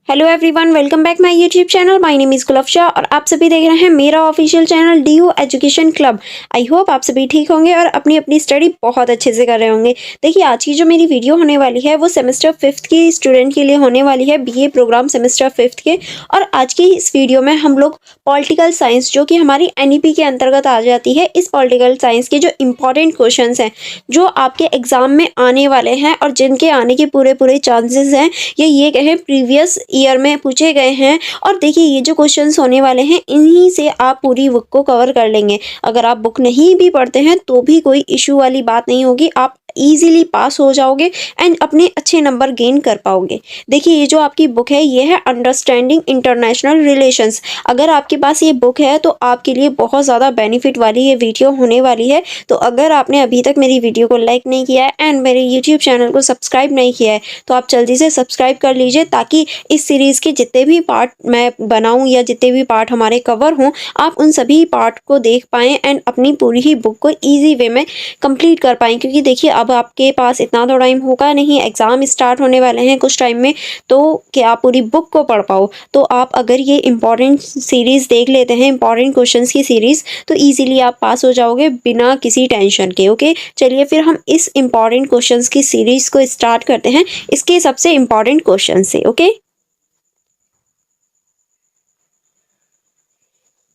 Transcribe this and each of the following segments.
Hello everyone, welcome back my YouTube channel. My name is Gulfasha और आप सभी देख रहे हैं मेरा official channel DU education club. I hope आप सभी ठीक होंगे और अपनी अपनी स्टडी बहुत अच्छे से कर रहे होंगे। देखिए, आज की जो मेरी वीडियो होने वाली है वो सेमेस्टर 5th की स्टूडेंट के लिए होने वाली है, बीए प्रोग्राम सेमेस्टर 5th के। और आज की इस वीडियो में हम लोग पॉलिटिकल साइंस, जो कि हमारी एनईपी के अंतर्गत आ जाती है, इस पॉलिटिकल साइंस के जो इंपॉर्टेंट क्वेश्चन हैं जो आपके एग्जाम में आने वाले हैं और जिनके आने के पूरे पूरे चांसेस हैं, ये कहें प्रीवियस ईयर में पूछे गए हैं। और देखिए, ये जो क्वेश्चंस होने वाले हैं इन्हीं से आप पूरी बुक को कवर कर लेंगे। अगर आप बुक नहीं भी पढ़ते हैं तो भी कोई इशू वाली बात नहीं होगी, आप इजीली पास हो जाओगे एंड अपने अच्छे नंबर गेन कर पाओगे। देखिए, ये जो आपकी बुक है ये है अंडरस्टैंडिंग इंटरनेशनल रिलेशंस। अगर आपके पास ये बुक है तो आपके लिए बहुत ज़्यादा बेनिफिट वाली ये वीडियो होने वाली है। तो अगर आपने अभी तक मेरी वीडियो को लाइक नहीं किया है एंड मेरे यूट्यूब चैनल को सब्सक्राइब नहीं किया है तो आप जल्दी से सब्सक्राइब कर लीजिए, ताकि इस सीरीज़ के जितने भी पार्ट मैं बनाऊं या जितने भी पार्ट हमारे कवर हों, आप उन सभी पार्ट को देख पाएँ एंड अपनी पूरी ही बुक को ईजी वे में कंप्लीट कर पाएँ। क्योंकि देखिए, अब आपके पास इतना तो टाइम होगा नहीं, एग्ज़ाम स्टार्ट होने वाले हैं कुछ टाइम में, तो कि आप पूरी बुक को पढ़ पाओ। तो आप अगर ये इम्पॉर्टेंट सीरीज़ देख लेते हैं, इम्पॉर्टेंट क्वेश्चंस की सीरीज़, तो ईजिली आप पास हो जाओगे बिना किसी टेंशन के। ओके, चलिए फिर हम इस इम्पॉर्टेंट क्वेश्चंस की सीरीज़ को स्टार्ट करते हैं इसके सबसे इम्पॉर्टेंट क्वेश्चन से। ओके,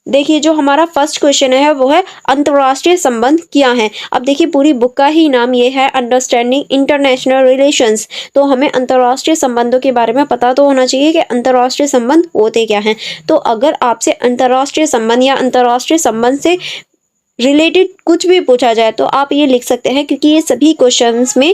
देखिए, जो हमारा फर्स्ट क्वेश्चन है वो है अंतर्राष्ट्रीय संबंध क्या है। अब देखिए, पूरी बुक का ही नाम ये है अंडरस्टैंडिंग इंटरनेशनल रिलेशंस। तो हमें अंतर्राष्ट्रीय संबंधों के बारे में पता तो होना चाहिए कि अंतर्राष्ट्रीय संबंध होते क्या हैं। तो अगर आपसे अंतर्राष्ट्रीय संबंध या अंतर्राष्ट्रीय संबंध से रिलेटेड कुछ भी पूछा जाए तो आप ये लिख सकते हैं, क्योंकि ये सभी क्वेश्चंस में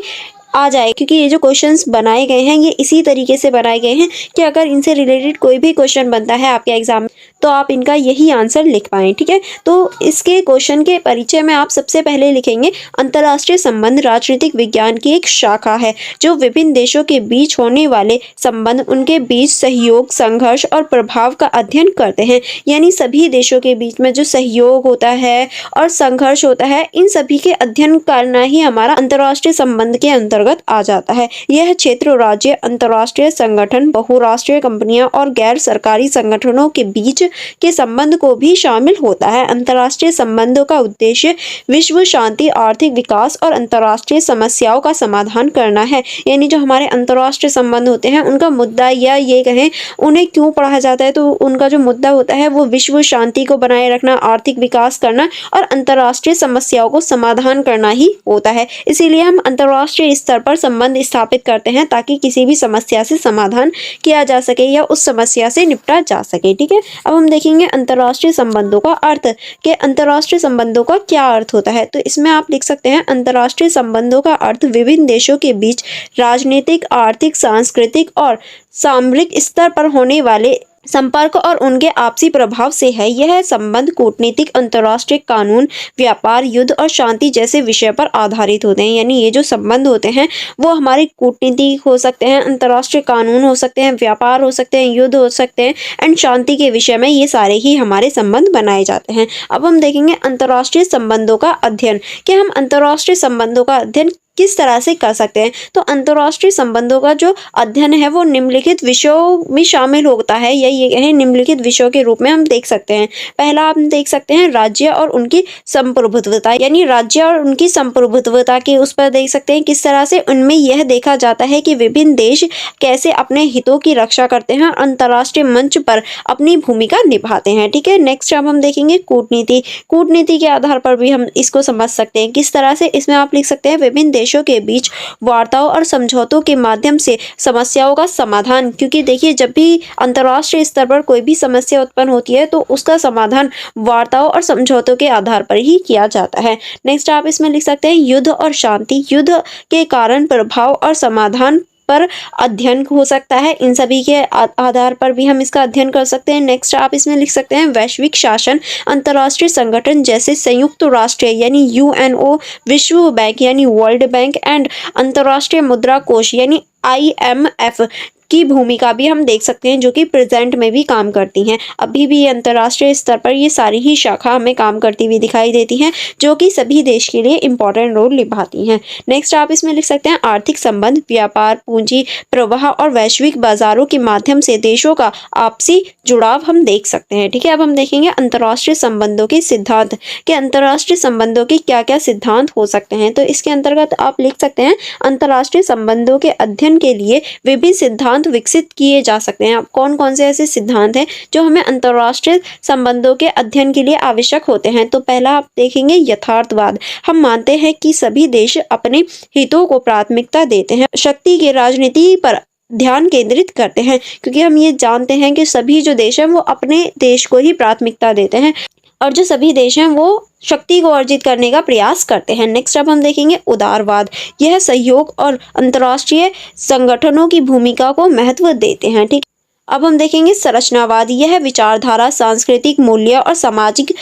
आ जाए। क्योंकि ये जो क्वेश्चंस बनाए गए हैं ये इसी तरीके से बनाए गए हैं कि अगर इनसे रिलेटेड कोई भी क्वेश्चन बनता है आपके एग्जाम में तो आप इनका यही आंसर लिख पाएँ। ठीक है, तो इसके क्वेश्चन के परिचय में आप सबसे पहले लिखेंगे अंतर्राष्ट्रीय संबंध राजनीतिक विज्ञान की एक शाखा है जो विभिन्न देशों के बीच होने वाले संबंध, उनके बीच सहयोग, संघर्ष और प्रभाव का अध्ययन करते हैं। यानी सभी देशों के बीच में जो सहयोग होता है और संघर्ष होता है, इन सभी के अध्ययन करना ही हमारा अंतर्राष्ट्रीय संबंध के अंतर्गत आ जाता है। यह क्षेत्र राज्य, अंतर्राष्ट्रीय संगठन, बहुराष्ट्रीय कंपनियां और गैर सरकारी संगठनों के बीच के संबंध को भी शामिल होता है। अंतर्राष्ट्रीय संबंधों का उद्देश्य विश्व शांति, आर्थिक विकास और अंतर्राष्ट्रीय समस्याओं का समाधान करना है। यानी जो हमारे अंतर्राष्ट्रीय संबंध होते हैं उनका मुद्दा, या ये कहें उन्हें क्यों पढ़ा जाता है, तो उनका जो मुद्दा होता है वो विश्व शांति को बनाए रखना, आर्थिक विकास करना और अंतर्राष्ट्रीय समस्याओं को समाधान करना ही होता है। इसीलिए हम अंतर्राष्ट्रीय स्तर पर संबंध स्थापित करते हैं ताकि किसी भी समस्या से समाधान किया जा सके या उस समस्या से निपटा जा सके। ठीक है, अब हम देखेंगे अंतर्राष्ट्रीय संबंधों का अर्थ, कि अंतर्राष्ट्रीय संबंधों का क्या अर्थ होता है। तो इसमें आप लिख सकते हैं अंतर्राष्ट्रीय संबंधों का अर्थ विभिन्न देशों के बीच राजनीतिक, आर्थिक, सांस्कृतिक और सामरिक स्तर पर होने वाले संपर्क और उनके आपसी प्रभाव से है। यह संबंध कूटनीतिक, अंतर्राष्ट्रीय कानून, व्यापार, युद्ध और शांति जैसे विषय पर आधारित होते हैं। यानी ये जो संबंध होते हैं वो हमारे कूटनीतिक हो सकते हैं, अंतर्राष्ट्रीय कानून हो सकते हैं, व्यापार हो सकते हैं, युद्ध हो सकते हैं एंड शांति के विषय में ये सारे ही हमारे संबंध बनाए जाते हैं। अब हम देखेंगे अंतर्राष्ट्रीय संबंधों का अध्ययन, कि हम अंतर्राष्ट्रीय संबंधों का अध्ययन किस तरह से कर सकते हैं। तो अंतर्राष्ट्रीय संबंधों का जो अध्ययन है वो निम्नलिखित विषयों में शामिल होता है, या ये कहें निम्नलिखित विषयों के रूप में हम देख सकते हैं। पहला आप देख सकते हैं राज्य और उनकी संप्रभुत्वता, यानी राज्य और उनकी संप्रभुत्वता के उस पर देख सकते हैं किस तरह से उनमें यह देखा जाता है कि विभिन्न देश कैसे अपने हितों की रक्षा करते हैं और अंतर्राष्ट्रीय मंच पर अपनी भूमिका निभाते हैं। ठीक है, नेक्स्ट अब हम देखेंगे कूटनीति। कूटनीति के आधार पर भी हम इसको समझ सकते हैं किस तरह से। इसमें आप लिख सकते हैं विभिन्न देशों के बीच वार्ताओं और समझौतों के माध्यम से समस्याओं का समाधान। क्योंकि देखिए, जब भी अंतर्राष्ट्रीय स्तर पर कोई भी समस्या उत्पन्न होती है तो उसका समाधान वार्ताओं और समझौतों के आधार पर ही किया जाता है। नेक्स्ट आप इसमें लिख सकते हैं युद्ध और शांति। युद्ध के कारण, प्रभाव और समाधान पर अध्ययन हो सकता है। इन सभी के आधार पर भी हम इसका अध्ययन कर सकते हैं। नेक्स्ट आप इसमें लिख सकते हैं वैश्विक शासन। अंतर्राष्ट्रीय संगठन जैसे संयुक्त राष्ट्र यानी यूएनओ, विश्व बैंक यानी वर्ल्ड बैंक एंड अंतर्राष्ट्रीय मुद्रा कोष यानी IMF की भूमिका भी हम देख सकते हैं, जो कि प्रेजेंट में भी काम करती हैं। अभी भी अंतर्राष्ट्रीय स्तर पर ये सारी ही शाखा हमें काम करती हुई दिखाई देती हैं, जो कि सभी देश के लिए इम्पोर्टेंट रोल निभाती हैं। नेक्स्ट आप इसमें लिख सकते हैं आर्थिक संबंध, व्यापार, पूंजी प्रवाह और वैश्विक बाजारों के माध्यम से देशों का आपसी जुड़ाव हम देख सकते हैं। ठीक है, अब हम देखेंगे अंतर्राष्ट्रीय संबंधों के सिद्धांत कि अंतर्राष्ट्रीय संबंधों के क्या क्या सिद्धांत हो सकते हैं। तो इसके अंतर्गत आप लिख सकते हैं अंतर्राष्ट्रीय संबंधों के अध्ययन के लिए विभिन्न सिद्धांत विकसित किए जा सकते हैं। अब कौन कौन से ऐसे सिद्धांत हैं जो हमें अंतर्राष्ट्रीय संबंधों के अध्ययन के लिए आवश्यक होते हैं। तो पहला आप देखेंगे यथार्थवाद। हम मानते हैं कि सभी देश अपने हितों को प्राथमिकता देते हैं, शक्ति के राजनीति पर ध्यान केंद्रित करते हैं, क्योंकि हम ये जानते हैं कि सभी जो देश हैं वो अपने देश को ही प्राथमिकता देते हैं और जो सभी देश हैं वो शक्ति को अर्जित करने का प्रयास करते हैं। नेक्स्ट अब हम देखेंगे उदारवाद। यह सहयोग और अंतर्राष्ट्रीय संगठनों की भूमिका को महत्व देते हैं। ठीक, अब हम देखेंगे संरचनावाद। यह विचारधारा सांस्कृतिक मूल्य और सामाजिक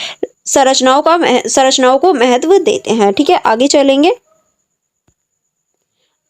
संरचनाओं को महत्व देते हैं। ठीक है, आगे चलेंगे।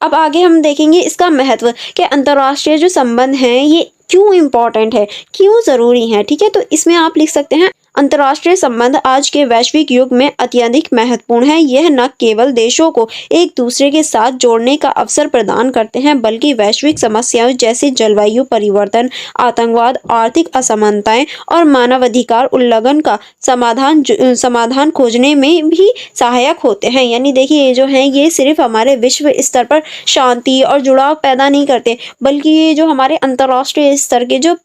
अब आगे हम देखेंगे इसका महत्व कि अंतर्राष्ट्रीय जो संबंध हैं ये क्यों इम्पोर्टेंट है, क्यों ज़रूरी है। ठीक है, तो इसमें आप लिख सकते हैं अंतर्राष्ट्रीय संबंध आज के वैश्विक युग में अत्यधिक महत्वपूर्ण है। यह न केवल देशों को एक दूसरे के साथ जोड़ने का अवसर प्रदान करते हैं, बल्कि वैश्विक समस्याओं जैसे जलवायु परिवर्तन, आतंकवाद, आर्थिक असमानताएं और मानवाधिकार उल्लंघन का समाधान खोजने में भी सहायक होते हैं। यानी देखिए ये जो है ये सिर्फ हमारे विश्व स्तर पर शांति और जुड़ाव पैदा नहीं करते, बल्कि ये जो हमारे अंतर्राष्ट्रीय स्तर के जो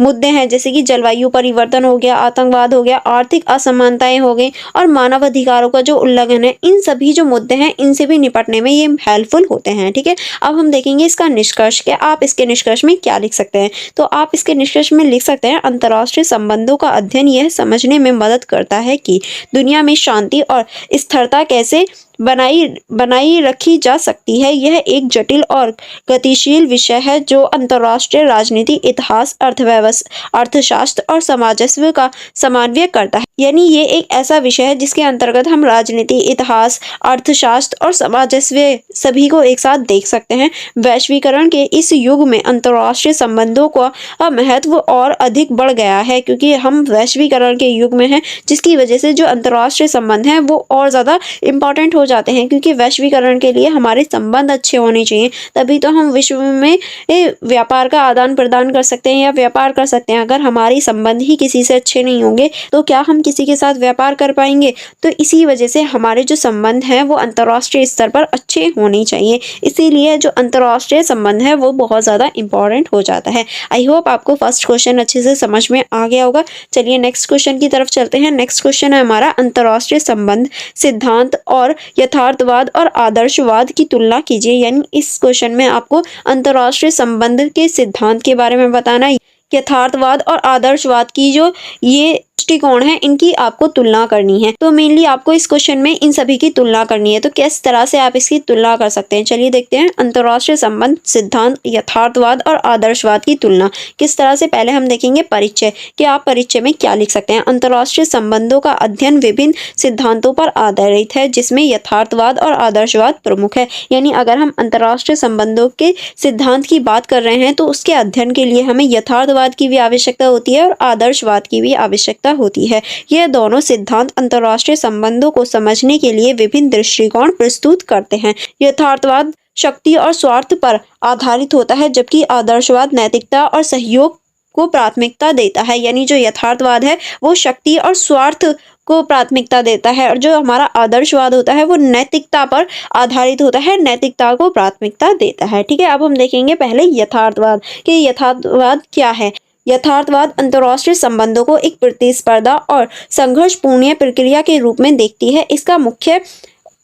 मुद्दे हैं जैसे कि जलवायु परिवर्तन हो गया, आतंकवाद हो गया, आर्थिक असमानताएं हो गई और मानवाधिकारों का जो उल्लंघन है, इन सभी जो मुद्दे हैं इनसे भी निपटने में ये हेल्पफुल होते हैं। ठीक है, अब हम देखेंगे इसका निष्कर्ष क्या। आप इसके निष्कर्ष में क्या लिख सकते हैं। तो आप इसके निष्कर्ष में लिख सकते हैं अंतर्राष्ट्रीय संबंधों का अध्ययन यह समझने में मदद करता है कि दुनिया में शांति और स्थिरता कैसे बनाई रखी जा सकती है। यह एक जटिल और गतिशील विषय है जो अंतर्राष्ट्रीय राजनीति, इतिहास, अर्थशास्त्र और समाजस्व का समन्वय करता है। यानी ये एक ऐसा विषय है जिसके अंतर्गत हम राजनीति, इतिहास, अर्थशास्त्र और समाजस्व सभी को एक साथ देख सकते हैं। वैश्वीकरण के इस युग में अंतर्राष्ट्रीय संबंधों का महत्व और अधिक बढ़ गया है, क्योंकि हम वैश्वीकरण के युग में हैं, जिसकी वजह से जो अंतर्राष्ट्रीय संबंध हैं वो और ज़्यादा इम्पोर्टेंट हो जाते हैं, क्योंकि वैश्वीकरण के लिए हमारे संबंध अच्छे होने चाहिए, तभी तो हम विश्व में व्यापार का आदान प्रदान कर सकते हैं या व्यापार कर सकते हैं। अगर हमारे संबंध ही किसी से अच्छे नहीं होंगे तो क्या हम किसी के साथ व्यापार कर पाएंगे। तो इसी वजह से हमारे जो संबंध हैं वो अंतर्राष्ट्रीय स्तर पर अच्छे होने चाहिए, इसीलिए जो अंतर्राष्ट्रीय संबंध है वो बहुत ज़्यादा इंपॉर्टेंट हो जाता है। आई होप आपको फर्स्ट क्वेश्चन अच्छे से समझ में आ गया होगा। चलिए नेक्स्ट क्वेश्चन की तरफ चलते हैं। नेक्स्ट क्वेश्चन है हमारा अंतर्राष्ट्रीय संबंध सिद्धांत और यथार्थवाद और आदर्शवाद की तुलना कीजिए। यानी इस क्वेश्चन में आपको अंतर्राष्ट्रीय संबंध के सिद्धांत के बारे में बताना है, यथार्थवाद और आदर्शवाद की जो ये दृष्टिकोण है इनकी आपको तुलना करनी है। तो मेनली आपको इस क्वेश्चन में इन सभी की तुलना करनी है। तो किस तरह से आप इसकी तुलना कर सकते हैं, चलिए देखते हैं। अंतर्राष्ट्रीय संबंध सिद्धांत, यथार्थवाद और आदर्शवाद की तुलना किस तरह से। पहले हम देखेंगे परिचय कि आप परिचय में क्या लिख सकते हैं। अंतर्राष्ट्रीय संबंधों का अध्ययन विभिन्न सिद्धांतों पर आधारित है, जिसमें यथार्थवाद और आदर्शवाद प्रमुख है। यानी अगर हम अंतर्राष्ट्रीय संबंधों के सिद्धांत की बात कर रहे हैं तो उसके अध्ययन के लिए हमें यथार्थवाद की भी आवश्यकता होती है और आदर्शवाद की भी आवश्यकता होती है। यह दोनों सिद्धांत अंतर्राष्ट्रीय संबंधों को समझने के लिए विभिन्न दृष्टिकोण प्रस्तुत करते हैं। यथार्थवाद शक्ति और स्वार्थ पर आधारित होता है, जबकि आदर्शवाद नैतिकता और सहयोग को प्राथमिकता देता है। यानी जो यथार्थवाद है वो शक्ति और स्वार्थ को प्राथमिकता देता है और जो हमारा आदर्शवाद होता है वो नैतिकता पर आधारित होता है, नैतिकता को प्राथमिकता देता है। ठीक है, अब हम देखेंगे पहले यथार्थवाद कि यथार्थवाद क्या है। यथार्थवाद अंतर्राष्ट्रीय संबंधों को एक प्रतिस्पर्धा और संघर्षपूर्ण प्रक्रिया के रूप में देखती है। इसका मुख्य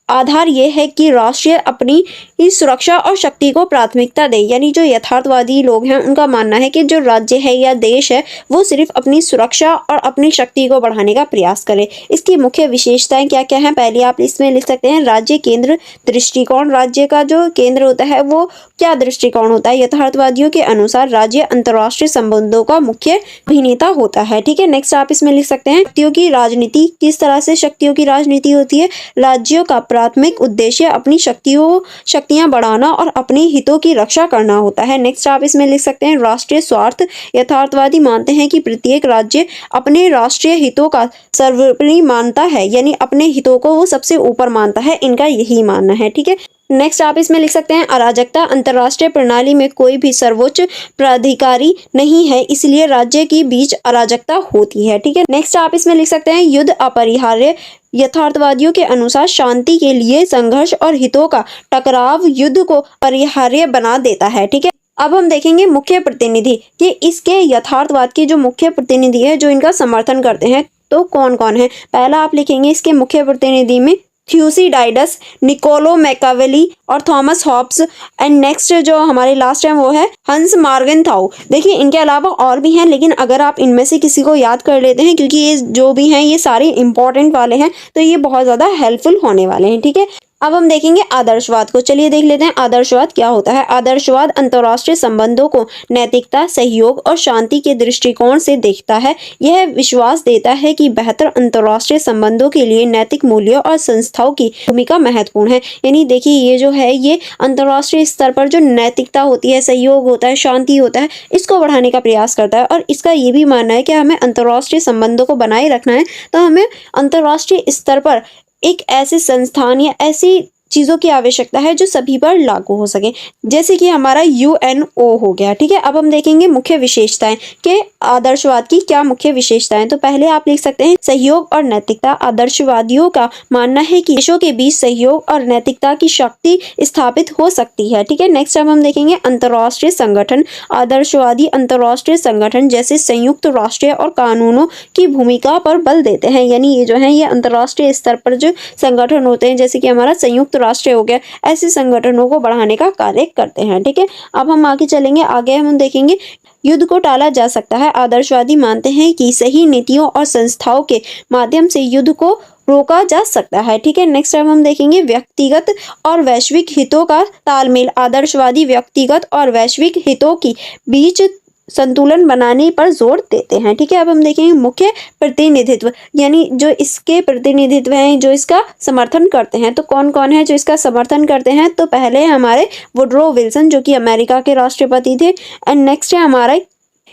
आधार ये है कि राष्ट्रीय अपनी सुरक्षा और शक्ति को प्राथमिकता दे। यानी जो यथार्थवादी लोग हैं उनका मानना है कि जो राज्य है या देश है वो सिर्फ अपनी सुरक्षा और अपनी शक्ति को बढ़ाने का प्रयास करे। इसकी मुख्य विशेषताएं क्या क्या हैं, पहले आप इसमें लिख सकते हैं राज्य केंद्र दृष्टिकोण। राज्य का जो केंद्र होता है वो क्या दृष्टिकोण होता है। यथार्थवादियों के अनुसार राज्य अंतर्राष्ट्रीय संबंधों का मुख्य अभिनेता होता है। ठीक है, नेक्स्ट आप इसमें लिख सकते हैं शक्तियों की राजनीति। किस तरह से शक्तियों की राजनीति होती है। राज्यों का प्राथमिक उद्देश्य अपनी शक्तियां बढ़ाना और अपने हितों की रक्षा करना होता है। नेक्स्ट आप इसमें लिख सकते हैं राष्ट्रीय स्वार्थ। यथार्थवादी मानते हैं कि प्रत्येक राज्य अपने राष्ट्रीय हितों का सर्वोपरि मानता है, यानी अपने हितों को वो सबसे ऊपर मानता है, इनका यही मानना है। ठीक है, नेक्स्ट आप इसमें लिख सकते हैं अराजकता। अंतर्राष्ट्रीय प्रणाली में कोई भी सर्वोच्च प्राधिकारी नहीं है, इसलिए राज्य के बीच अराजकता होती है। ठीक है, नेक्स्ट आप इसमें लिख सकते हैं युद्ध अपरिहार्य। यथार्थवादियों के अनुसार शांति के लिए संघर्ष और हितों का टकराव युद्ध को अपरिहार्य बना देता है। ठीक है, अब हम देखेंगे मुख्य प्रतिनिधि कि इसके यथार्थवाद के जो मुख्य प्रतिनिधि है जो इनका समर्थन करते हैं तो कौन कौन है। पहला आप लिखेंगे इसके मुख्य प्रतिनिधि में थ्यूसिडाइडस, निकोलो मैकावेली और थॉमस हॉब्स। एंड नेक्स्ट जो हमारे लास्ट है वो है हंस मार्गेनथाउ। देखिए इनके अलावा और भी हैं, लेकिन अगर आप इनमें से किसी को याद कर लेते हैं, क्योंकि ये जो भी हैं ये सारे इंपॉर्टेंट वाले हैं, तो ये बहुत ज़्यादा हेल्पफुल होने वाले हैं। ठीक है, अब हम देखेंगे आदर्शवाद को। चलिए देख लेते हैं आदर्शवाद क्या होता है। आदर्शवाद अंतर्राष्ट्रीय संबंधों को नैतिकता, सहयोग और शांति के दृष्टिकोण से देखता है। यह विश्वास देता है कि बेहतर अंतर्राष्ट्रीय संबंधों के लिए नैतिक मूल्यों और संस्थाओं की भूमिका महत्वपूर्ण है। यानी देखिए ये जो है ये अंतर्राष्ट्रीय स्तर पर जो नैतिकता होती है, सहयोग होता है, शांति होता है, इसको बढ़ाने का प्रयास करता है। और इसका ये भी मानना है कि हमें अंतर्राष्ट्रीय संबंधों को बनाए रखना है, तो हमें अंतर्राष्ट्रीय स्तर पर एक ऐसे संस्थान या ऐसी चीज़ों की आवश्यकता है जो सभी पर लागू हो सके, जैसे कि हमारा यूएनओ हो गया। ठीक है, अब हम देखेंगे मुख्य विशेषताएं कि आदर्शवाद की क्या मुख्य विशेषताएं। तो पहले आप लिख सकते हैं सहयोग और नैतिकता। आदर्शवादियों का मानना है कि देशों के बीच सहयोग और नैतिकता की शक्ति स्थापित हो सकती है। ठीक है, नेक्स्ट अब हम देखेंगे अंतर्राष्ट्रीय संगठन। आदर्शवादी अंतर्राष्ट्रीय संगठन जैसे संयुक्त राष्ट्र और कानूनों की भूमिका पर बल देते हैं। यानी ये जो है ये अंतर्राष्ट्रीय स्तर पर जो संगठन होते हैं, जैसे कि हमारा संयुक्त राष्ट्र हो गया, ऐसे संगठनों को बढ़ाने का कार्य करते हैं। ठीक है, अब हम आगे चलेंगे। आगे हम देखेंगे युद्ध को टाला जा सकता है। आदर्शवादी मानते हैं कि सही नीतियों और संस्थाओं के माध्यम से युद्ध को रोका जा सकता है। ठीक है, नेक्स्ट अब हम देखेंगे व्यक्तिगत और वैश्विक हितों का तालमेल। आदर्शवादी व्यक्तिगत और वैश्विक हितों की बीच संतुलन बनाने पर जोर देते हैं। ठीक है, अब हम देखेंगे मुख्य प्रतिनिधित्व, यानी जो इसके प्रतिनिधित्व हैं, जो इसका समर्थन करते हैं। तो कौन कौन है जो इसका समर्थन करते हैं। तो पहले हमारे वुडरो विल्सन जो कि अमेरिका के राष्ट्रपति थे, एंड नेक्स्ट है हमारा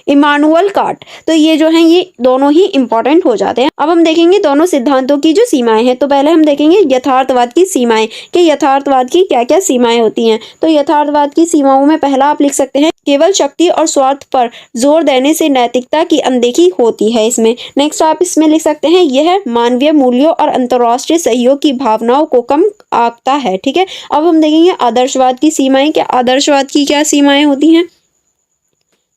इमानुअल कांट। तो ये जो हैं ये दोनों ही इंपॉर्टेंट हो जाते हैं। अब हम देखेंगे दोनों सिद्धांतों की जो सीमाएं हैं। तो पहले हम देखेंगे यथार्थवाद की सीमाएं कि यथार्थवाद की क्या क्या सीमाएं होती हैं। तो यथार्थवाद की सीमाओं में पहला आप लिख सकते हैं केवल शक्ति और स्वार्थ पर जोर देने से नैतिकता की अनदेखी होती है इसमें। नेक्स्ट आप इसमें लिख सकते हैं यह मानवीय मूल्यों और अंतर्राष्ट्रीय सहयोग की भावनाओं को कम आंकता है। ठीक है, अब हम देखेंगे आदर्शवाद की सीमाएं कि आदर्शवाद की क्या सीमाएं होती हैं।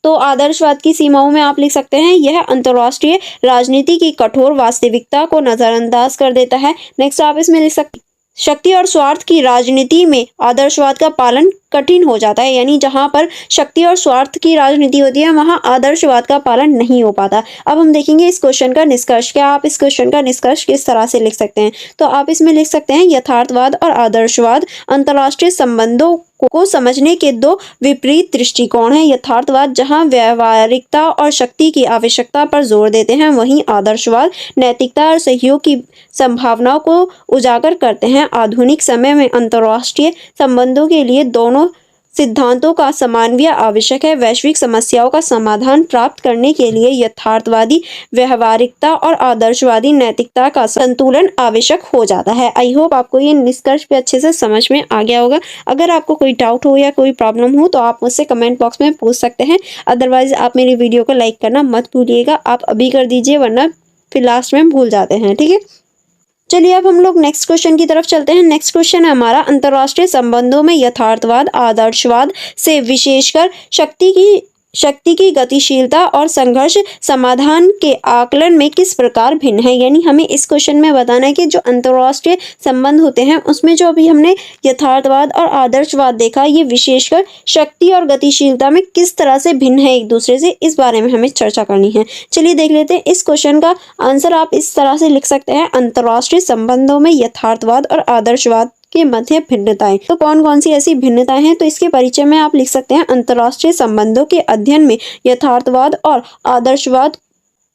तो आदर्शवाद की सीमाओं में आप लिख सकते हैं यह अंतर्राष्ट्रीय राजनीति की कठोर वास्तविकता को नजरअंदाज कर देता है। नेक्स्ट आप इसमें लिख सकते शक्ति और स्वार्थ की राजनीति में आदर्शवाद का पालन कठिन हो जाता है। यानी जहां पर शक्ति और स्वार्थ की राजनीति होती है वहां आदर्शवाद का पालन नहीं हो पाता। अब हम देखेंगे इस क्वेश्चन का निष्कर्ष। क्या आप इस क्वेश्चन का निष्कर्ष किस तरह से लिख सकते हैं। तो आप इसमें लिख सकते हैं यथार्थवाद और आदर्शवाद अंतर्राष्ट्रीय संबंधों को समझने के दो विपरीत दृष्टिकोण हैं। यथार्थवाद जहां व्यवहारिकता और शक्ति की आवश्यकता पर जोर देते हैं, वहीं आदर्शवाद नैतिकता और सहयोग की संभावनाओं को उजागर करते हैं। आधुनिक समय में अंतर्राष्ट्रीय संबंधों के लिए दोनों सिद्धांतों का समन्वय आवश्यक है। वैश्विक समस्याओं का समाधान प्राप्त करने के लिए यथार्थवादी व्यवहारिकता और आदर्शवादी नैतिकता का संतुलन आवश्यक हो जाता है। आई होप आपको ये निष्कर्ष पे अच्छे से समझ में आ गया होगा। अगर आपको कोई डाउट हो या कोई प्रॉब्लम हो तो आप मुझसे कमेंट बॉक्स में पूछ सकते हैं। अदरवाइज आप मेरी वीडियो को लाइक करना मत भूलिएगा। आप अभी कर दीजिए, वरना फिर लास्ट में भूल जाते हैं। ठीक है, चलिए अब हम लोग नेक्स्ट क्वेश्चन की तरफ चलते हैं। नेक्स्ट क्वेश्चन है हमारा अंतर्राष्ट्रीय संबंधों में यथार्थवाद आदर्शवाद से विशेषकर शक्ति की गतिशीलता और संघर्ष समाधान के आकलन में किस प्रकार भिन्न है। यानी हमें इस क्वेश्चन में बताना है कि जो अंतर्राष्ट्रीय संबंध होते हैं उसमें जो अभी हमने यथार्थवाद और आदर्शवाद देखा, ये विशेषकर शक्ति और गतिशीलता में किस तरह से भिन्न है एक दूसरे से, इस बारे में हमें चर्चा करनी है। चलिए देख लेते हैं। इस क्वेश्चन का आंसर आप इस तरह से लिख सकते हैं अंतर्राष्ट्रीय संबंधों में यथार्थवाद और आदर्शवाद के मध्य भिन्नताएं। तो कौन कौन सी ऐसी भिन्नताएं हैं, तो इसके परिचय में आप लिख सकते हैं अंतर्राष्ट्रीय संबंधों के अध्ययन में यथार्थवाद और आदर्शवाद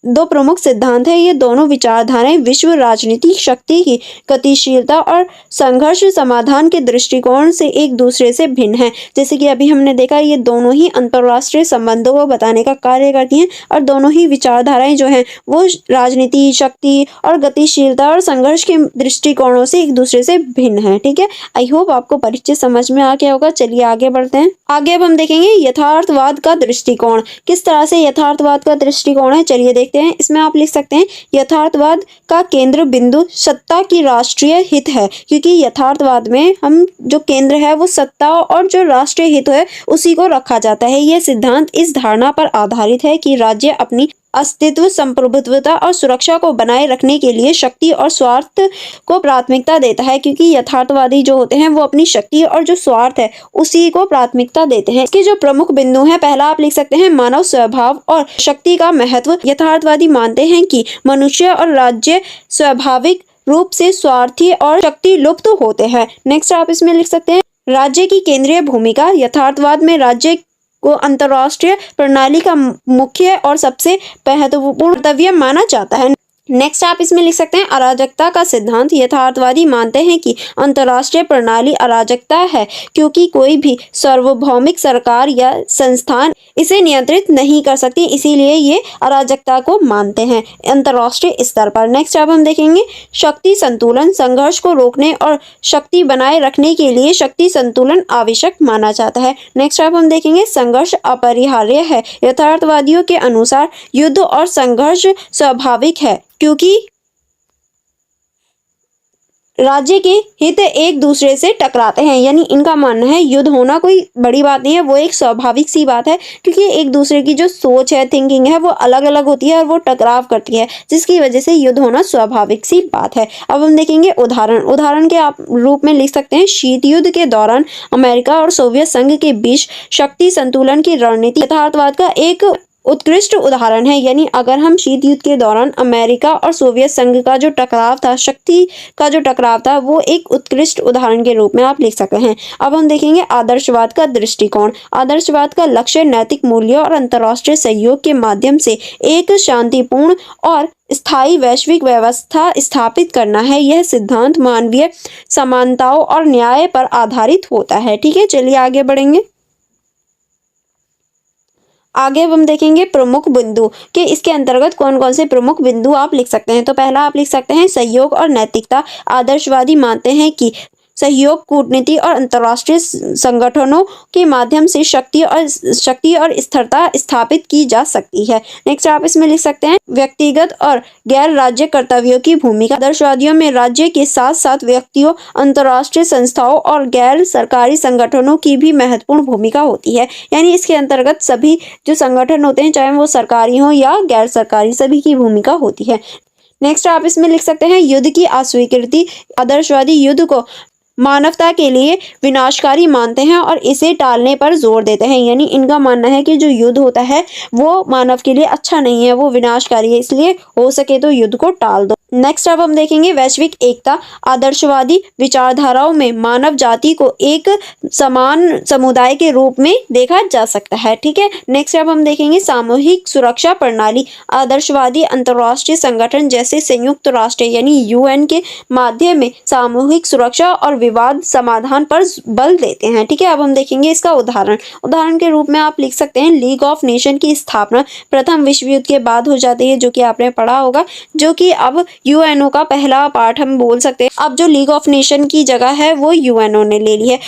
दो प्रमुख सिद्धांत है। ये दोनों विचारधाराएं विश्व राजनीतिक शक्ति की गतिशीलता और संघर्ष समाधान के दृष्टिकोण से एक दूसरे से भिन्न है। जैसे कि अभी हमने देखा, ये दोनों ही अंतर्राष्ट्रीय संबंधों को बताने का कार्य करती हैं और दोनों ही विचारधाराएं जो हैं वो राजनीति, शक्ति और गतिशीलता और संघर्ष के दृष्टिकोणों से एक दूसरे से भिन्न है। ठीक है, आई होप आपको परिचय समझ में आ गया होगा। चलिए आगे बढ़ते हैं। आगे अब हम देखेंगे यथार्थवाद का दृष्टिकोण। किस तरह से यथार्थवाद का दृष्टिकोण है, चलिए देखते हैं। इसमें आप लिख सकते हैं यथार्थवाद का केंद्र बिंदु सत्ता की राष्ट्रीय हित है, क्योंकि यथार्थवाद में हम जो केंद्र है वो सत्ता और जो राष्ट्रीय हित है उसी को रखा जाता है। यह सिद्धांत इस धारणा पर आधारित है कि राज्य अपनी अस्तित्व, संप्रभुत्वता और सुरक्षा को बनाए रखने के लिए शक्ति और स्वार्थ को प्राथमिकता देता है, क्योंकि यथार्थवादी जो होते हैं वो अपनी शक्ति और जो स्वार्थ है उसी को प्राथमिकता देते हैं। इसके जो प्रमुख बिंदु हैं, पहला आप लिख सकते हैं मानव स्वभाव और शक्ति का महत्व। यथार्थवादी मानते हैं कि मनुष्य और राज्य स्वाभाविक रूप से स्वार्थी और शक्ति लुप्त होते हैं। नेक्स्ट आप इसमें लिख सकते हैं राज्य की केंद्रीय भूमिका। यथार्थवाद में राज्य को अंतर्राष्ट्रीय प्रणाली का मुख्य और सबसे महत्वपूर्ण कर्तव्य माना जाता है। नेक्स्ट आप इसमें लिख सकते हैं अराजकता का सिद्धांत। यथार्थवादी मानते हैं कि अंतर्राष्ट्रीय प्रणाली अराजकता है, क्योंकि कोई भी सार्वभौमिक सरकार या संस्थान इसे नियंत्रित नहीं कर सकती, इसीलिए ये अराजकता को मानते हैं अंतर्राष्ट्रीय स्तर पर। नेक्स्ट अब हम देखेंगे शक्ति संतुलन। संघर्ष को रोकने और शक्ति बनाए रखने के लिए शक्ति संतुलन आवश्यक माना जाता है। नेक्स्ट अब हम देखेंगे संघर्ष अपरिहार्य है। यथार्थवादियों के अनुसार युद्ध और संघर्ष स्वाभाविक है, क्योंकि राज्य के हित एक दूसरे से टकराते हैं। यानी इनका मानना है युद्ध होना कोई बड़ी बात नहीं है, वो एक स्वाभाविक सी बात है, क्योंकि एक दूसरे की जो सोच है, थिंकिंग है, वो अलग अलग होती है और वो टकराव करती है, जिसकी वजह से युद्ध होना स्वाभाविक सी बात है। अब हम देखेंगे उदाहरण के आप रूप में लिख सकते हैं शीत युद्ध के दौरान अमेरिका और सोवियत संघ के बीच शक्ति संतुलन की रणनीति यथार्थवाद का एक उत्कृष्ट उदाहरण है। यानी अगर हम शीत युद्ध के दौरान अमेरिका और सोवियत संघ का जो टकराव था, शक्ति का जो टकराव था, वो एक उत्कृष्ट उदाहरण के रूप में आप लिख सकते हैं। अब हम देखेंगे आदर्शवाद का दृष्टिकोण। आदर्शवाद का लक्ष्य नैतिक मूल्यों और अंतर्राष्ट्रीय सहयोग के माध्यम से एक शांतिपूर्ण और स्थायी वैश्विक व्यवस्था स्थापित करना है। यह सिद्धांत मानवीय समानताओं और न्याय पर आधारित होता है। ठीक है, चलिए आगे बढ़ेंगे। आगे अब हम देखेंगे प्रमुख बिंदु कि इसके अंतर्गत कौन कौन से प्रमुख बिंदु आप लिख सकते हैं। तो पहला आप लिख सकते हैं सहयोग और नैतिकता। आदर्शवादी मानते हैं कि सहयोग, कूटनीति और अंतर्राष्ट्रीय संगठनों के माध्यम से शक्ति और स्थिरता स्थापित की जा सकती है। नेक्स्ट आप इसमें लिख सकते हैं व्यक्तिगत और गैर राज्य कर्तव्यों की भूमिका। आदर्शवादियों में राज्य के साथ साथ व्यक्तियों, अंतर्राष्ट्रीय संस्थाओं और गैर सरकारी संगठनों की भी महत्वपूर्ण भूमिका होती है। यानी इसके अंतर्गत सभी जो संगठन होते हैं, चाहे वो सरकारी हो या गैर सरकारी, सभी की भूमिका होती है। नेक्स्ट आप इसमें लिख सकते हैं युद्ध की अस्वीकृति। आदर्शवादी युद्ध को मानवता के लिए विनाशकारी मानते हैं और इसे टालने पर जोर देते हैं। यानी इनका मानना है कि जो युद्ध होता है वो मानव के लिए अच्छा नहीं है, वो विनाशकारी है, इसलिए हो सके तो युद्ध को टाल दो। नेक्स्ट अब हम देखेंगे वैश्विक एकता। आदर्शवादी विचारधाराओं में मानव जाति को एक समान समुदाय के रूप में देखा जा सकता है। ठीक है, नेक्स्ट अब हम देखेंगे सामूहिक सुरक्षा प्रणाली। आदर्शवादी अंतर्राष्ट्रीय संगठन जैसे संयुक्त राष्ट्र यानी UN के माध्यम में सामूहिक सुरक्षा और विवाद समाधान पर बल देते हैं। ठीक है, अब हम देखेंगे इसका उदाहरण के रूप में आप लिख सकते हैं लीग ऑफ नेशन की स्थापना प्रथम विश्व युद्ध के बाद हो जाती है, जो कि आपने पढ़ा होगा, जो कि अब UNO का पहला पार्ट हम बोल सकते हैं। अब जो लीग ऑफ नेशन की जगह है वो UNO ने ले ली है।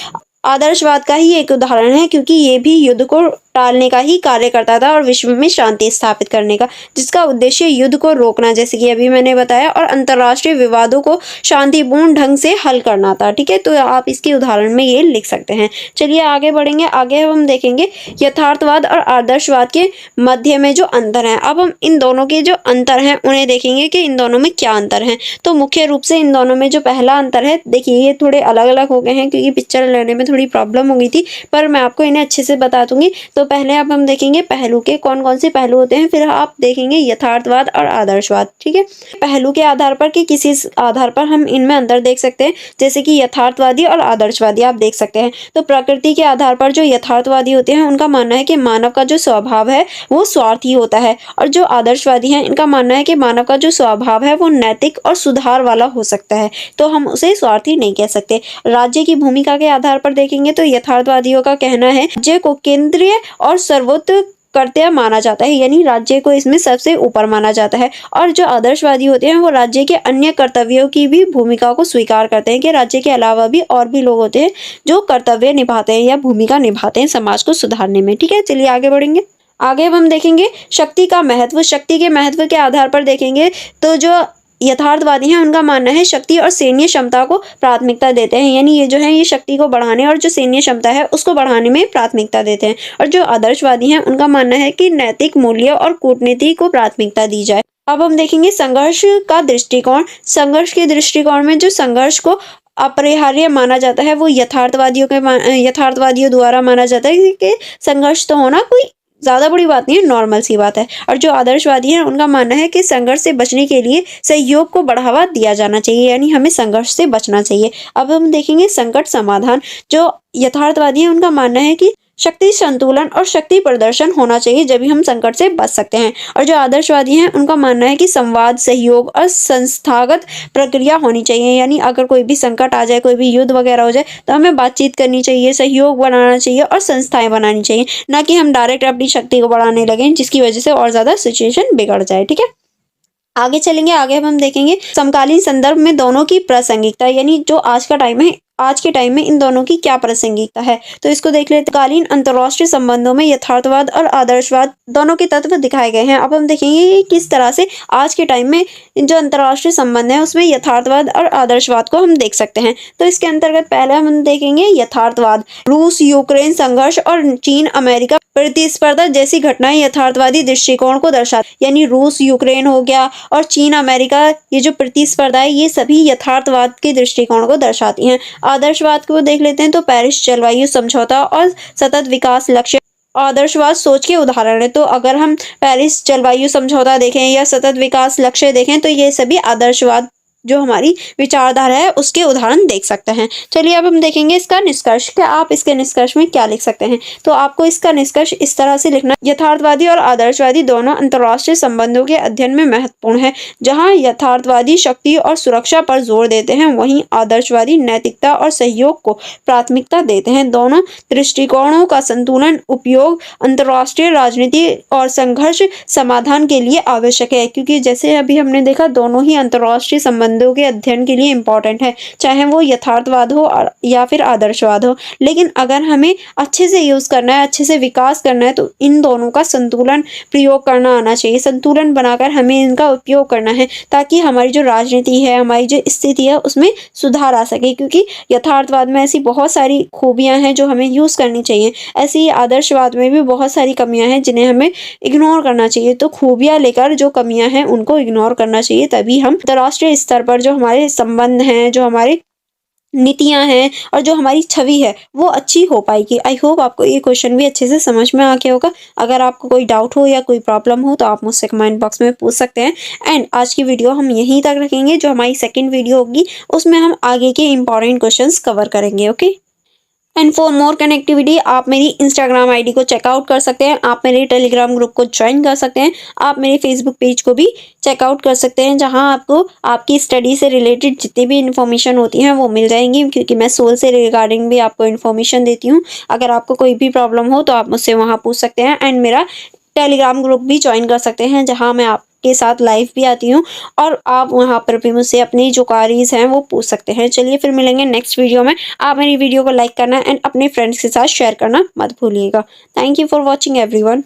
आदर्शवाद का ही एक उदाहरण है, क्योंकि ये भी युद्ध को टालने का ही कार्य करता था और विश्व में शांति स्थापित करने का, जिसका उद्देश्य युद्ध को रोकना, जैसे कि अभी मैंने बताया, और अंतर्राष्ट्रीय विवादों को शांतिपूर्ण ढंग से हल करना था। ठीक है, तो आप इसके उदाहरण में ये लिख सकते हैं। चलिए आगे बढ़ेंगे। आगे हम देखेंगे यथार्थवाद और आदर्शवाद के मध्य में जो अंतर है। अब हम इन दोनों के जो अंतर हैं उन्हें देखेंगे कि इन दोनों में क्या अंतर है। तो मुख्य रूप से इन दोनों में जो पहला अंतर है, देखिए ये थोड़े अलग अलग हो गए हैं क्योंकि पिक्चर लेने में थोड़ी प्रॉब्लम हो गई थी, पर मैं आपको इन्हें अच्छे से बता दूंगी। तो तो पहले अब हम देखेंगे पहलू के कौन-कौन से पहलू होते हैं, फिर आप देखेंगे यथार्थवाद और आदर्शवाद, ठीक है। पहलू के आधार पर कि किसी आधार पर हम इनमें अंतर देख सकते हैं, जैसे कि यथार्थवादी और आदर्शवादी आप देख सकते हैं। तो प्रकृति के आधार पर जो यथार्थवादी होते हैं उनका मानना है कि मानव का जो स्वभाव है वो स्वार्थी होता है, और जो आदर्शवादी हैं इनका मानना है कि मानव का जो स्वभाव है वो नैतिक और सुधार वाला हो सकता है, तो हम उसे स्वार्थी नहीं कह सकते। राज्य की भूमिका के आधार पर देखेंगे तो यथार्थवादियों का कहना है राज्य को केंद्रीय और सर्वोच्च कर्तव्य माना जाता है, यानी राज्य को इसमें सबसे ऊपर माना जाता है। और जो आदर्शवादी होते हैं वो राज्य के अन्य कर्तव्यों की भी भूमिका को स्वीकार करते हैं कि राज्य के अलावा भी और भी लोग होते हैं जो कर्तव्य निभाते हैं या भूमिका निभाते हैं समाज को सुधारने में, ठीक है। चलिए आगे बढ़ेंगे। आगे अब हम देखेंगे शक्ति का महत्व। शक्ति के महत्व के आधार पर देखेंगे तो जो यथार्थवादी हैं उनका मानना है शक्ति और सैन्य क्षमता को प्राथमिकता देते हैं, यानी ये जो है ये शक्ति को बढ़ाने और जो सैन्य क्षमता है उसको बढ़ाने में प्राथमिकता देते हैं। और जो आदर्शवादी हैं उनका मानना है कि नैतिक मूल्य और कूटनीति को प्राथमिकता दी जाए। अब हम देखेंगे संघर्ष का दृष्टिकोण। संघर्ष के दृष्टिकोण में जो संघर्ष को अपरिहार्य माना जाता है वो यथार्थवादियों द्वारा माना जाता है कि संघर्ष तो होना कोई ज़्यादा बड़ी बात नहीं है, नॉर्मल सी बात है। और जो आदर्शवादी हैं उनका मानना है कि संघर्ष से बचने के लिए सहयोग को बढ़ावा दिया जाना चाहिए, यानी हमें संघर्ष से बचना चाहिए। अब हम देखेंगे संकट समाधान। जो यथार्थवादी हैं उनका मानना है कि शक्ति संतुलन और शक्ति प्रदर्शन होना चाहिए, जब भी हम संकट से बच सकते हैं। और जो आदर्शवादी हैं उनका मानना है कि संवाद, सहयोग और संस्थागत प्रक्रिया होनी चाहिए, यानी अगर कोई भी संकट आ जाए, कोई भी युद्ध वगैरह हो जाए तो हमें बातचीत करनी चाहिए, सहयोग बनाना चाहिए और संस्थाएं बनानी चाहिए, ना कि हम डायरेक्ट अपनी शक्ति को बढ़ाने लगें जिसकी वजह से और ज़्यादा सिचुएशन बिगड़ जाए, ठीक है। आगे चलेंगे। आगे हम देखेंगे समकालीन संदर्भ में दोनों की प्रासंगिकता, यानी जो आज का टाइम है, आज के टाइम में इन दोनों की क्या प्रासंगिकता है, तो इसको देख लेते हैं। कालीन अंतर्राष्ट्रीय संबंधों में यथार्थवाद और आदर्शवाद दोनों के तत्व दिखाए गए हैं। अब हम देखेंगे कि किस तरह से आज के टाइम में जो अंतर्राष्ट्रीय संबंध है उसमें यथार्थवाद और आदर्शवाद को हम देख सकते हैं। तो इसके अंतर्गत पहले हम देखेंगे यथार्थवाद। रूस यूक्रेन संघर्ष और चीन अमेरिका प्रतिस्पर्धा जैसी घटनाएं यथार्थवादी दृष्टिकोण को दर्शाती, यानी रूस यूक्रेन हो गया और चीन अमेरिका, ये जो प्रतिस्पर्धा है ये सभी यथार्थवाद के दृष्टिकोण को दर्शाती हैं। आदर्शवाद को देख लेते हैं तो पेरिस जलवायु समझौता और सतत विकास लक्ष्य आदर्शवाद सोच के उदाहरण है। तो अगर हम पेरिस जलवायु समझौता देखें या सतत विकास लक्ष्य देखें तो ये सभी आदर्शवाद जो हमारी विचारधारा है उसके उदाहरण देख सकते हैं। चलिए अब हम देखेंगे इसका निष्कर्ष। क्या आप इसके निष्कर्ष में क्या लिख सकते हैं, तो आपको इसका निष्कर्ष इस तरह से लिखना, यथार्थवादी और आदर्शवादी दोनों अंतर्राष्ट्रीय संबंधों के अध्ययन में महत्वपूर्ण है। जहां यथार्थवादी शक्ति और सुरक्षा पर जोर देते हैं वहीं आदर्शवादी नैतिकता और सहयोग को प्राथमिकता देते हैं। दोनों दृष्टिकोणों का संतुलन उपयोग अंतर्राष्ट्रीय राजनीति और संघर्ष समाधान के लिए आवश्यक है, क्योंकि जैसे अभी हमने देखा दोनों ही अंतर्राष्ट्रीय संबंधों के अध्ययन के लिए इम्पोर्टेंट है, चाहे वो यथार्थवाद हो या फिर आदर्शवाद हो। लेकिन अगर हमें अच्छे से यूज करना है, अच्छे से विकास करना है, तो इन दोनों का संतुलन प्रयोग करना आना चाहिए। संतुलन बनाकर हमें इनका उपयोग करना है ताकि हमारी जो राजनीति है, हमारी जो स्थिति है उसमें सुधार आ सके, क्योंकि यथार्थवाद में ऐसी बहुत सारी खूबियां हैं जो हमें यूज करनी चाहिए, ऐसे ही आदर्शवाद में भी बहुत सारी कमियां हैं जिन्हें हमें इग्नोर करना चाहिए। तो खूबियां लेकर जो कमियां हैं उनको इग्नोर करना चाहिए, तभी हम अंतर्राष्ट्रीय स्तर पर जो हमारे संबंध हैं, जो हमारे नीतियां हैं और जो हमारी छवि है वो अच्छी हो पाएगी। आई होप आपको ये क्वेश्चन भी अच्छे से समझ में आ गया होगा। अगर आपको कोई डाउट हो या कोई प्रॉब्लम हो तो आप मुझसे कमेंट बॉक्स में पूछ सकते हैं। एंड आज की वीडियो हम यहीं तक रखेंगे। जो हमारी सेकंड वीडियो होगी उसमें हम आगे के इंपॉर्टेंट क्वेश्चंस कवर करेंगे। Okay, and for more connectivity आप मेरी इंस्टाग्राम आईडी को चेकआउट कर सकते हैं, आप मेरे टेलीग्राम ग्रुप को ज्वाइन कर सकते हैं, आप मेरे फेसबुक पेज को भी चेकआउट कर सकते हैं, जहां आपको आपकी स्टडी से रिलेटेड जितनी भी इन्फॉर्मेशन होती हैं वो मिल जाएंगी, क्योंकि मैं सोल से रिगार्डिंग भी आपको इन्फॉर्मेशन देती हूँ। अगर आपको कोई भी प्रॉब्लम हो तो आप मुझसे वहाँ पूछ सकते हैं। एंड मेरा टेलीग्राम ग्रुप भी ज्वाइन कर सकते हैं, जहाँ मैं के साथ लाइव भी आती हूँ और आप वहाँ पर भी मुझसे अपनी जो क्वेरीज हैं वो पूछ सकते हैं। चलिए फिर मिलेंगे नेक्स्ट वीडियो में। आप मेरी वीडियो को लाइक करना एंड अपने फ्रेंड्स के साथ शेयर करना मत भूलिएगा। Thank you for watching everyone.